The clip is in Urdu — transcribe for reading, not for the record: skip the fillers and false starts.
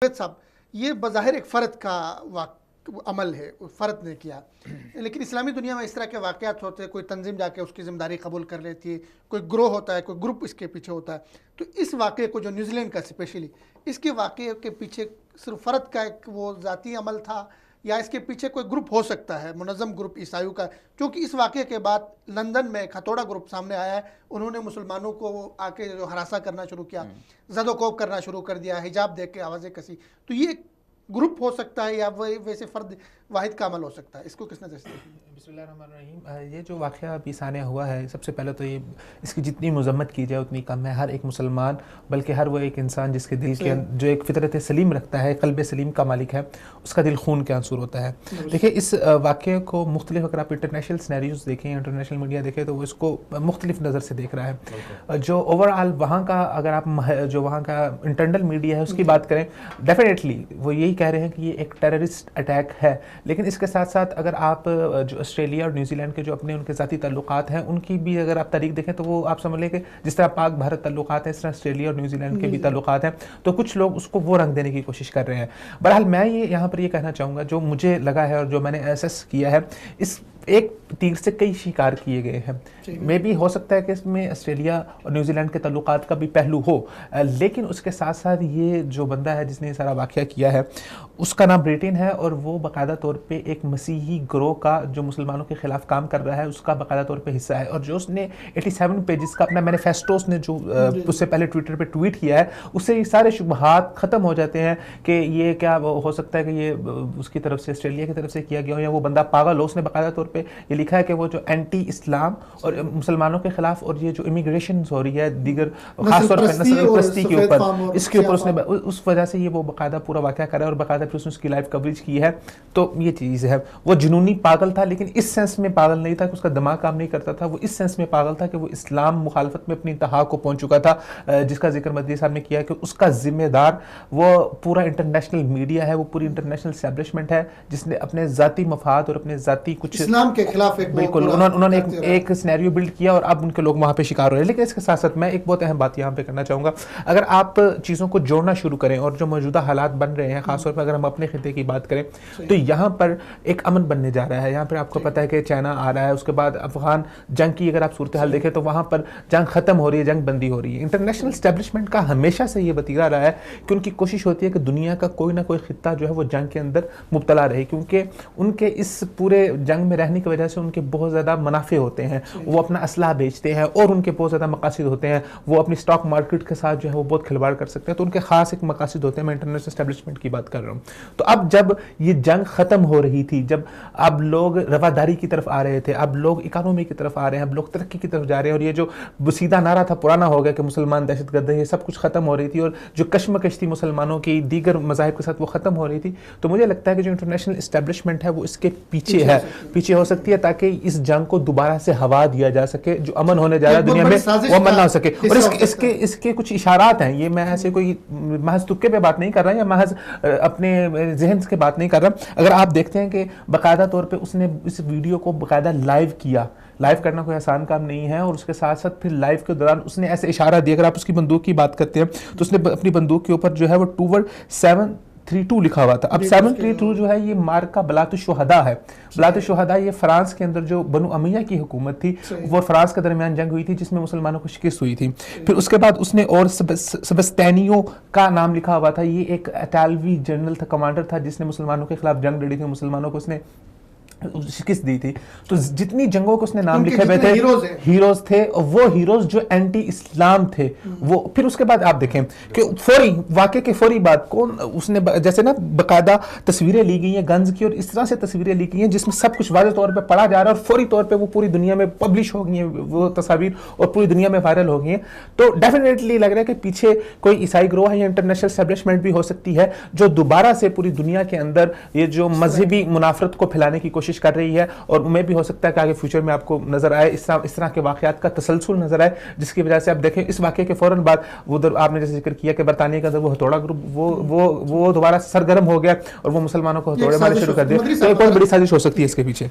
صاحب یہ بظاہر ایک فرد کا عمل ہے، فرد نے کیا، لیکن اسلامی دنیا میں اس طرح کے واقعات ہوتے ہیں، کوئی تنظیم جا کے اس کی ذمہ داری قبول کر لیتی ہے، کوئی گروہ ہوتا ہے، کوئی گروپ اس کے پیچھے ہوتا ہے. تو اس واقعے کو جو نیوزی لینڈ کا اسپیشلی اس کے واقعے کے پیچھے صرف فرد کا ایک وہ ذاتی عمل تھا یا اس کے پیچھے کوئی گروپ ہو سکتا ہے، منظم گروپ عیسائیوں کا؟ کیونکہ اس واقعے کے بعد لندن میں ایک ہتھوڑا گروپ سامنے آیا ہے، انہوں نے مسلمانوں کو آ کے جو ہراساں کرنا شروع کیا، زد و کوب کرنا شروع کر دیا، حجاب دیکھ کے آوازیں کسی. تو یہ گروپ ہو سکتا ہے یا ویسے فرد واحد کا عمل ہو سکتا ہے؟ اس کو کس نے دیکھا؟ بسم اللہ الرحمن الرحیم. یہ جو واقعہ ابھی ثانیہ ہوا ہے، سب سے پہلے تو یہ اس کی جتنی مذمت کی جائے اتنی کم ہے. ہر ایک مسلمان، بلکہ ہر وہ ایک انسان جس کے دل کے جو ایک فطرت سلیم رکھتا ہے، قلب سلیم کا مالک ہے، اس کا دل خون کے آنسور ہوتا ہے. دیکھیں اس واقعے کو مختلف، اگر آپ انٹرنیشنل سینیریوز دیکھیں، انٹرنیشنل میڈیا دیکھیں، تو وہ اس کو مختلف نظر سے دیکھ رہا ہے. جو اوور آل وہاں کا، اگر آپ جو وہاں کا انٹرنل میڈیا ہے اس کی بات کریں، ڈیفینیٹلی وہ یہی کہہ رہے ہیں کہ یہ ایک ٹیررسٹ اٹیک ہے. لیکن اس کے ساتھ ساتھ اگر آپ جو آسٹریلیا اور نیوزی لینڈ کے جو اپنے ان کے ذاتی تعلقات ہیں، ان کی بھی اگر آپ تاریخ دیکھیں تو وہ آپ سمجھ لیں کہ جس طرح پاک بھارت تعلقات ہیں، اس طرح آسٹریلیا اور نیوزی لینڈ کے بھی تعلقات ہیں. تو کچھ لوگ اس کو وہ رنگ دینے کی کوشش کر رہے ہیں. بہرحال میں یہاں پر یہ کہنا چاہوں گا، جو مجھے لگا ہے اور جو میں نے ایسس کیا ہے، اس ایک تیر سے کئی شکار کیے گئے ہیں. میں بھی ہو سکتا ہے کہ اس میں آسٹریلیا اور نیوزی لینڈ کے تعلقات کا بھی پہلو ہو، لیکن اس کے ساتھ ساتھ یہ جو بندہ ہے جس نے یہ سارا واقعہ کیا ہے، اس کا نام بریٹن ہے، اور وہ باقاعدہ طور پہ ایک مسیحی گروہ کا جو مسلمانوں کے خلاف کام کر رہا ہے اس کا باقاعدہ طور پہ حصہ ہے. اور جو اس نے 87 پیجز کا اپنا مینیفیسٹو اس نے جو اس سے پہلے ٹویٹر پہ ٹویٹ کیا ہے، اس سے یہ سارے شبہات ختم ہو جاتے ہیں کہ یہ کیا ہو سکتا ہے کہ یہ اس کی طرف سے، آسٹریلیا کی طرف سے کیا گیا ہو، یا وہ بندہ پاگل ہو. اس نے باقاعدہ طور پہ یہ لکھا ہے کہ وہ جو اینٹی اسلام اور مسلمانوں کے خلاف، اور یہ جو امیگریشن ہو رہی ہے دیگر خاص طور پہ نسل پرستی کے اوپر، اس کے اوپر اس نے اس وجہ سے یہ وہ باقاعدہ پورا واقعہ کرا ہے، اور باقاعدہ پھر اس نے اس کی لائیو کوریج کی ہے. تو یہ چیز ہے، وہ جنونی پاگل تھا، لیکن اس سینس میں پاگل نہیں تھا کہ اس کا دماغ کام نہیں کرتا تھا. وہ اس سینس میں پاگل تھا کہ وہ اسلام مخالفت میں اپنی انتہا کو پہنچ چکا تھا، جس کا ذکر مدنی صاحب نے کیا کہ اس کا ذمہ دار وہ پورا انٹرنیشنل میڈیا ہے، وہ پوری انٹرنیشنل اسٹیبلشمنٹ ہے، جس نے اپنے ذاتی مفاد اور اپنے ذاتی کچھ اسلام کے خلاف بالکل انہوں نے ایک سینیریو بلڈ کیا، اور اب ان کے لوگ وہاں پہ شکار ہو رہے ہیں. لیکن اس کے ساتھ ساتھ میں ایک بہت اہم بات یہاں پہ کرنا چاہوں گا. اگر آپ چیزوں کو جوڑنا شروع کریں، اور جو موجودہ حالات بن رہے ہیں، خاص طور پر اگر ہم اپنے خطے کی بات کریں، تو یہاں پر ایک امن بننے جا رہا ہے. یہاں پر آپ کو پتہ ہے کہ چائنا آ رہا ہے، اس کے بعد افغان جنگ کی اگر آپ صورتحال دیکھیں تو وہاں پر جنگ ختم ہو رہی ہے، جنگ بندی ہو رہی ہے. انٹرنیشنل اسٹیبلشمنٹ کا ہمیشہ سے یہ وتیرہ رہا ہے کہ ان کی کوشش ہوتی ہے کہ دنیا کا کوئی نہ کوئی خطہ جو ہے وہ جنگ کے اندر مبتلا رہے، کیونکہ ان کے اس پورے جنگ میں رہنے کی وجہ سے ان کے بہت زیادہ منافع ہوتے ہیں. وہ اپنا اسلحہ بیچتے ہیں، اور ان کے بہت زیادہ مقاصد ہوتے ہیں. وہ اپنی اسٹاک مارکیٹ کے ساتھ جو ہے وہ بہت کھلواڑ کر سکتے ہیں. تو ان کے خاص ایک مقاصد ہوتے ہیں. میں انٹرنیشنل اسٹیبلشمنٹ کی بات کر رہا ہوں. تو اب جب یہ جنگ ختم ہو رہی تھی، جب اب لوگ رواداری کی طرف آ رہے تھے، اب لوگ اکانومی کی طرف آ رہے ہیں، اب لوگ ترقی کی طرف جا رہے ہیں، اور یہ جو بسیدہ نعرہ تھا پرانا ہو گیا کہ مسلمان دہشت گرد ہے، یہ سب کچھ ختم ہو رہی تھی، اور جو کشمکش تھی مسلمانوں کی دیگر مذاہب کے ساتھ وہ ختم ہو رہی تھی. تو مجھے لگتا ہے کہ جو انٹرنیشنل اسٹیبلشمنٹ ہے وہ اس کے پیچھے ہو سکتی ہے، تاکہ اس جنگ کو دوبارہ سے ہوا دیا جا سکے. جو امن ہونے جا رہا ہے دنیا میں وہ امن نہ ہو سکے. اور اس کے کچھ اشارات ہیں. یہ میں ایسے کوئی محض تکے پہ بات نہیں کر رہا، یا محض اپنے ذہن سے بات نہیں کر رہا. اگر آپ دیکھتے ہیں کہ باقاعدہ طور پہ اس نے اس ویڈیو کو باقاعدہ لائیو کیا. لائیو کرنا کوئی آسان کام نہیں ہے، اور اس کے ساتھ ساتھ پھر لائیو کے دوران اس نے ایسے اشارہ دیا. اگر آپ اس کی بندوق کی بات کرتے ہیں تو اس نے اپنی بندوق کے اوپر جو ہے وہ 732 لکھا ہوا تھا. اب 732 جو ہے یہ مارکہ بلات الشہداء ہے. بلات الشہداء یہ فرانس کے اندر جو بنو امیہ کی حکومت تھی، وہ فرانس کے درمیان جنگ ہوئی تھی جس میں مسلمانوں کو شکست ہوئی تھی. پھر اس کے بعد اس نے اور سبستینیو کا نام لکھا ہوا تھا. یہ ایک اٹالوی جنرل تھا، کمانڈر تھا، جس نے مسلمانوں کے خلاف جنگ لڑی تھی، مسلمانوں کو اس نے شکست دی تھی. تو جتنی جنگوں کو اس نے نام لکھے ہوئے تھے، ہیروز تھے، اور وہ ہیروز جو اینٹی اسلام تھے. وہ پھر اس کے بعد آپ دیکھیں کہ فوری واقعے کے فوری بعد اس نے جیسے نا باقاعدہ تصویریں لی گئی ہیں گنز کی، اور اس طرح سے تصویریں لی گئی ہیں جس میں سب کچھ واضح طور پہ پڑھا جا رہا ہے، اور فوری طور پہ وہ پوری دنیا میں پبلش ہو گئی ہیں وہ تصاویر، اور پوری دنیا میں وائرل ہو گئی ہیں. تو ڈیفینیٹلی لگ رہا ہے کہ پیچھے کوئی عیسائی گروہ ہے یا انٹرنیشنل اسٹیبلشمنٹ بھی ہو سکتی ہے، جو دوبارہ سے پوری دنیا کے اندر یہ جو مذہبی منافرت کو پھیلانے کی کوشش کر رہی ہے. اور میں بھی ہو سکتا ہے کہ آگے فیوچر میں آپ کو نظر آئے اس طرح کے واقعات کا تسلسل نظر آئے، جس کی وجہ سے آپ دیکھیں اس واقعے کے فوراً بعد ادھر آپ نے جیسے ذکر کیا کہ برطانیہ کا وہ ہتھوڑا گروپ وہ دوبارہ سرگرم ہو گیا، اور وہ مسلمانوں کو ہتھوڑے مارنے شروع کر دیا. تو ایک بہت بڑی سازش ہو سکتی ہے اس کے پیچھے.